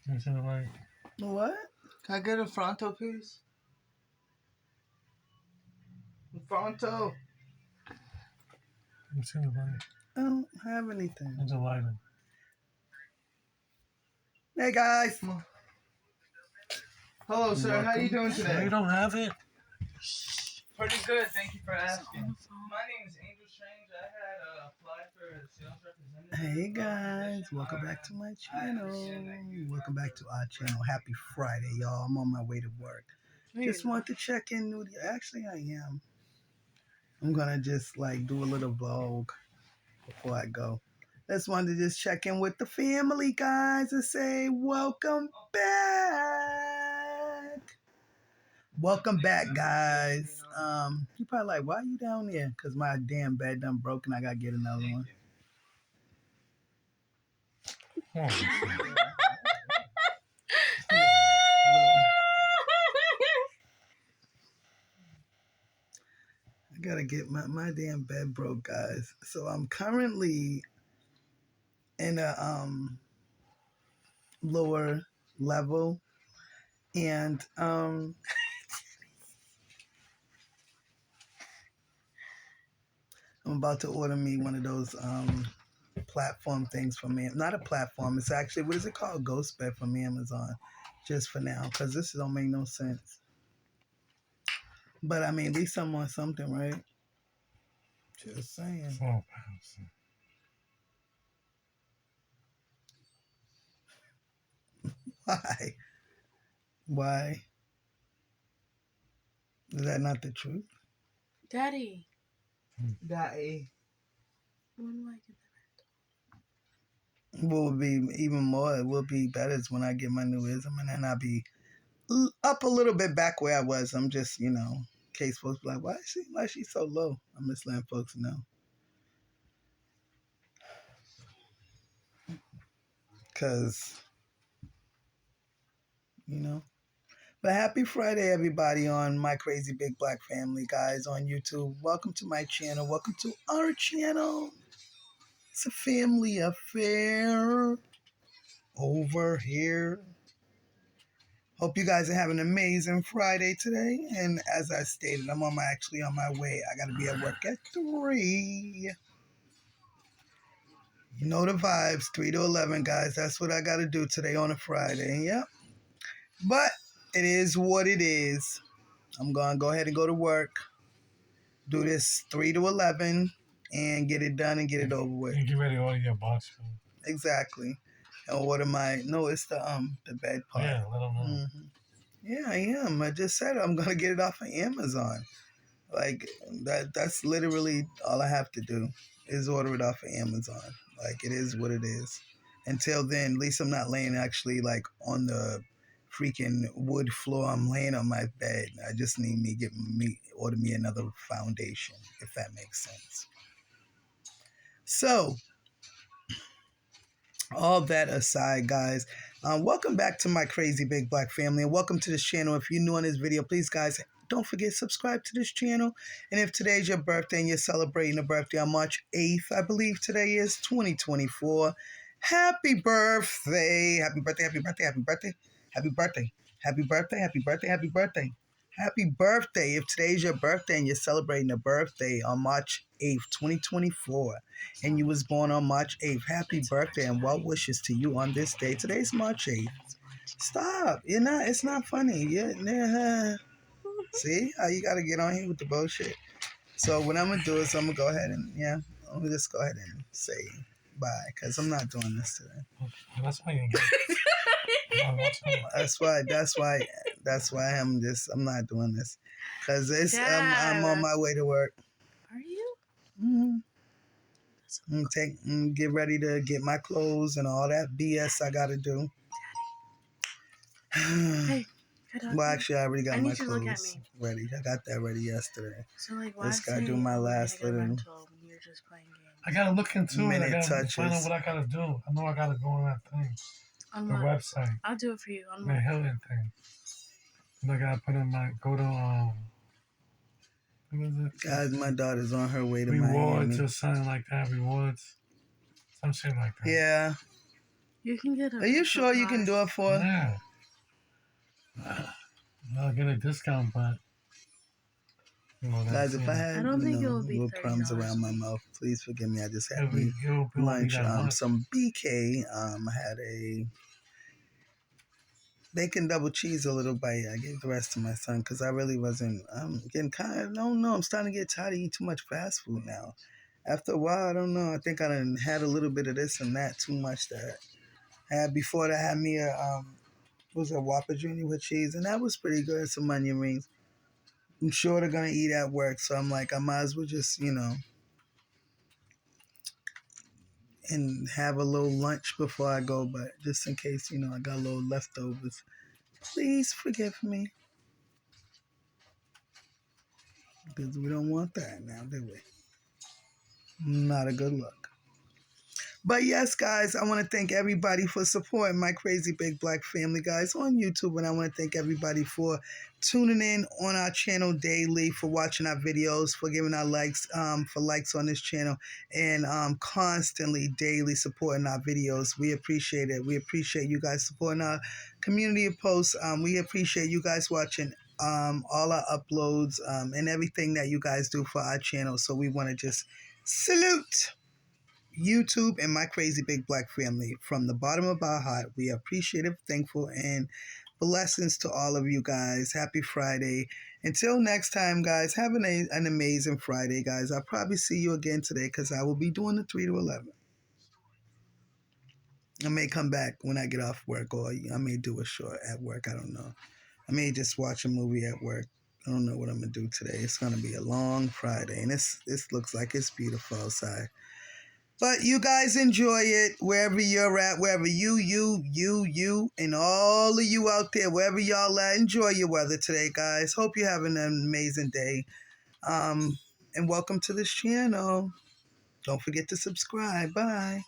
You see the light? What? Can I get a Fronto, please? Fronto. You see the light? I don't have anything. There's a light in. Hey guys. Hello, sir. Welcome. How you doing today? You don't have it? Pretty good. Thank you for asking. My name is Angel Strange. I had applied for a sales representative. Hey guys, welcome back to my channel. Welcome back to our channel. Happy Friday, y'all. I'm on my way to work. Just want to check in with you. Actually, I am. I'm gonna just like do a little vlog before I go. Just wanted to just check in with the family, guys, and say welcome back. Welcome back, guys. You probably like, why are you down there? Because my damn bed done broken. I gotta get another one. Oh, I gotta get my damn bed broke, guys. So I'm currently in a lower level, and I'm about to order me one of those platform things from me. Not a platform. It's actually, what is it called? Ghost bed from Amazon. Just for now, because this don't make no sense. But I mean, at least I'm on something, right? Just saying. 4 pounds. Why? Why? Is that not the truth? Daddy. Daddy. When do I get What would be even more, it would be better is when I get my new ism, and then I'll be up a little bit back where I was. I'm just, you know, in case folks be like, why is she so low? I'm just letting folks know. Because, you know. But happy Friday, everybody, on my crazy big black family, guys, on YouTube. Welcome to my channel. Welcome to our channel. It's a family affair over here. Hope you guys are having an amazing Friday today. And as I stated, I'm actually on my way. I got to be at work at 3. You know the vibes, 3 to 11, guys. That's what I got to do today on a Friday. Yep. But it is what it is. I'm going to go ahead and go to work, do this 3 to 11, and get it done and get it over with. You get ready to order your box food. Exactly. And order no, it's the bed part. Yeah, let them know. Mm-hmm. Yeah, I am. I just said I'm going to get it off of Amazon. Like, that's literally all I have to do is order it off of Amazon. Like, it is what it is. Until then, at least I'm not laying actually, like, on the freaking wood floor. I'm laying on my bed. I just need order me another foundation, if that makes sense. So, all that aside, guys, welcome back to my crazy big black family, and welcome to this channel. If you're new on this video, please, guys, don't forget to subscribe to this channel. And if today's your birthday and you're celebrating a birthday on March 8th, I believe today is 2024, happy birthday. Happy birthday, happy birthday, happy birthday, happy birthday, happy birthday, happy birthday, happy birthday. Happy birthday. If today's your birthday and you're celebrating a birthday on March 8th, 2024, and you was born on March 8th, happy birthday and well wishes to you on this day. Today's March 8th. Stop. It's not funny. See how you got to get on here with the bullshit. So what I'm going to do is I'm going to go ahead and, I'm going to just go ahead and say bye, because I'm not doing this today. That's why you get That's why I'm not doing this, because I'm on my way to work. Are you? Mm-hmm. Get ready to get my clothes and all that BS I gotta do. Hey, well, actually, I already got my clothes ready. I got that ready yesterday. So, like, why just gotta do my last little. You're just playing games. I gotta look into it. I gotta touches. find out what I gotta do. I know I gotta go on that thing. On the what? Website. I'll do it for you. On the Hilton thing. And I gotta put in go to what is it? Guys, my daughter's on her way to Rewards Miami. or something like that. Rewards. Some shit like that. Yeah. You can get a. Are you sure you can do it for? Yeah. I'll get a discount, but you know Guys, that's if I had, I don't think it will be little crumbs $30. around my mouth, please forgive me. I just had it'll be lunch, that much. some BK. I had a bacon double cheese, a little bite. I gave the rest to my son because I really wasn't. I'm getting kind of, I don't know. I'm starting to get tired of eating too much fast food now. After a while, I don't know. I think I done had a little bit of this and that too much that I had before. That had me was a Whopper Junior with cheese, and that was pretty good. Some onion rings. I'm sure they're gonna eat at work, so I'm like, I might as well just, and have a little lunch before I go. But just in case, I got a little leftovers. Please forgive me. Because we don't want that now, do we? Not a good look. But yes, guys, I want to thank everybody for supporting my Crazy Big Black family, guys, on YouTube. And I want to thank everybody for tuning in on our channel daily, for watching our videos, for giving our likes, for likes on this channel, and constantly, daily supporting our videos. We appreciate it. We appreciate you guys supporting our community posts. We appreciate you guys watching all our uploads and everything that you guys do for our channel. So we want to just salute YouTube and my Crazy Big Black family. From the bottom of our heart, we are appreciative, thankful, and blessings to all of you guys. Happy Friday. Until next time, guys, have an amazing Friday, guys. I'll probably see you again today because I will be doing the 3 to 11. I may come back when I get off work, or I may do a short at work. I don't know. I may just watch a movie at work. I don't know what I'm going to do today. It's going to be a long Friday, and this looks like it's beautiful outside. But you guys enjoy it wherever you're at, wherever you, and all of you out there, wherever y'all at. Enjoy your weather today, guys. Hope you're having an amazing day. And welcome to this channel. Don't forget to subscribe. Bye.